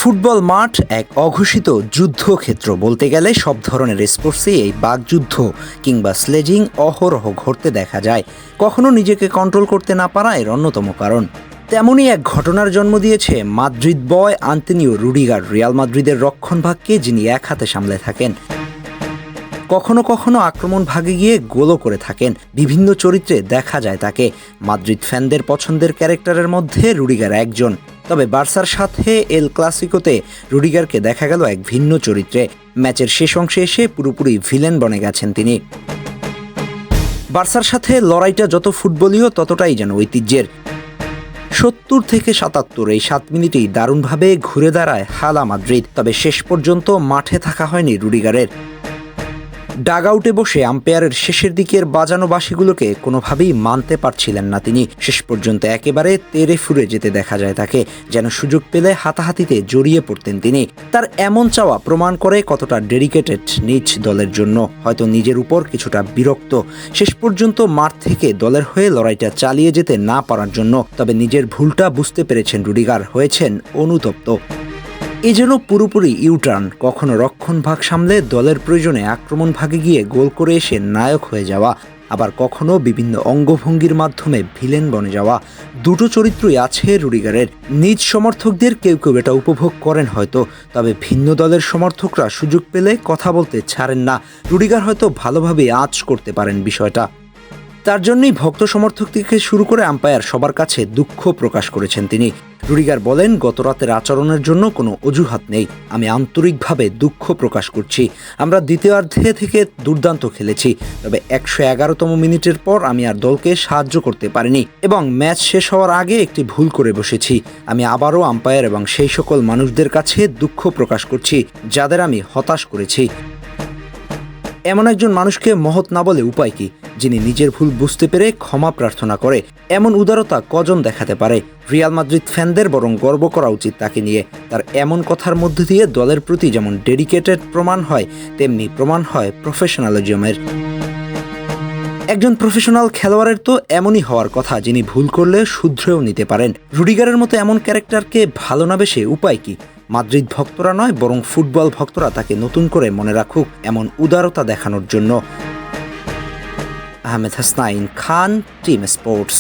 Football মাঠ এক অঘোষিত যুদ্ধক্ষেত্র বলতে গেলে সব ধরনের স্পোর্টসে এই বাকযুদ্ধ কিংবা স্লেজিং অহরহ ঘটতে দেখা যায়। কখনো নিজেকে কন্ট্রোল করতে না পারা এর অন্যতম কারণ। তেমনই এক ঘটনার জন্ম দিয়েছে মাদ্রিদ বয় আন্তোনিও রুডিগার, রিয়াল মাদ্রিদের রক্ষণভাগকে যিনি এক হাতে সামলে থাকেন। কখনো কখনো আক্রমণ ভাগে গিয়ে গোলও করে থাকেন। বিভিন্ন চরিত্রে দেখা যায় তাকে। মাদ্রিদ ফ্যানদের পছন্দের ক্যারেক্টারের মধ্যে রুডিগার একজন। তবে বার্সার সাথে এল ক্লাসিকোতে রুডিগারকে দেখা গেল এক ভিন্ন চরিত্রে। ম্যাচের শেষ অংশে এসে পুরোপুরি ভিলেন বনে গেছেন তিনি। বার্সার সাথে লড়াইটা যত ফুটবলীয় ততটাই যেন ঐতিহ্যের। ৭০ থেকে ৭৭ এই ৭ মিনিটেই দারুণভাবে ঘুরে দাঁড়ায় হালা মাদ্রিদ। তবে শেষ পর্যন্ত মাঠে থাকা হয়নি রুডিগারের। ডাগআউটে বসে আম্পায়ারের শেষের দিকের বাজানো বাঁশিগুলোকে কোনোভাবেই মানতে পারছিলেন না তিনি। শেষ পর্যন্ত একেবারে তেড়ে ফুরে যেতে দেখা যায় তাকে, যেন সুযোগ পেলে হাতাহাতিতে জড়িয়ে পড়তেন তিনি। তার এমন চাওয়া প্রমাণ করে কতটা ডেডিকেটেড নিজ দলের জন্য, হয়তো নিজের উপর কিছুটা বিরক্ত। শেষ পর্যন্ত মাঠ থেকে দলের হয়ে লড়াইটা চালিয়ে যেতে না পারার জন্য। তবে নিজের ভুলটা বুঝতে পেরেছেন রুডিগার, হয়েছেন অনুতপ্ত। এ যেন পুরোপুরি ইউটার্ন। কখনো রক্ষণভাগ সামলে দলের প্রয়োজনে আক্রমণ ভাগে গিয়ে গোল করে এসে নায়ক হয়ে যাওয়া, আবার কখনো বিভিন্ন অঙ্গভঙ্গির মাধ্যমে ভিলেন বনে যাওয়া। দুটো চরিত্রই আছে রুডিগারের। নিজ সমর্থকদের কেউ কেউ এটা উপভোগ করেন হয়তো, তবে ভিন্ন দলের সমর্থকরা সুযোগ পেলে কথা বলতে ছাড়েন না। রুডিগার হয়তো ভালোভাবে আঁচ করতে পারেন বিষয়টা। তার জন্যই ভক্ত সমর্থক থেকে শুরু করে আম্পায়ার সবার কাছে দুঃখ প্রকাশ করেছেন তিনি। রুডিগার বলেন, গত রাতের আচরণের জন্য কোনো অজুহাত নেই। আমি আন্তরিকভাবে দুঃখ প্রকাশ করছি। আমরা দ্বিতীয়ার্ধে থেকে দুর্দান্ত খেলেছি, তবে ১১১তম মিনিটের পর আমি আর দলকে সাহায্য করতে পারিনি এবং ম্যাচ শেষ হওয়ার আগে একটি ভুল করে বসেছি। আমি আবারও আম্পায়ার এবং সেই সকল মানুষদের কাছে দুঃখ প্রকাশ করছি যাদের আমি হতাশ করেছি। এমন একজন মানুষকে মহৎ না বলে উপায় কি, যিনি নিজের ভুল বুঝতে পেরে ক্ষমা প্রার্থনা করে। এমন উদারতা কজন দেখাতে পারে? রিয়াল মাদ্রিদ ফ্যানদের বরং গর্ব করা উচিত তাকে নিয়ে। তার এমন কথার মধ্যে দিয়ে দলের প্রতি যেমন ডেডিকেটেড প্রমাণ হয়, তেমনি প্রমাণ হয় প্রফেশনালিজমের। একজন প্রফেশনাল খেলোয়াড়ের তো এমনই হওয়ার কথা, যিনি ভুল করলে শুধরেও নিতে পারেন। রুডিগারের মতো এমন ক্যারেক্টারকে ভালো না বেশে উপায় কি? মাদ্রিদ ভক্তরা নয়, বরং ফুটবল ভক্তরা তাকে নতুন করে মনে রাখুক এমন উদারতা দেখানোর জন্য। আহমেদ হাসনাইন খান, টিম স্পোর্টস।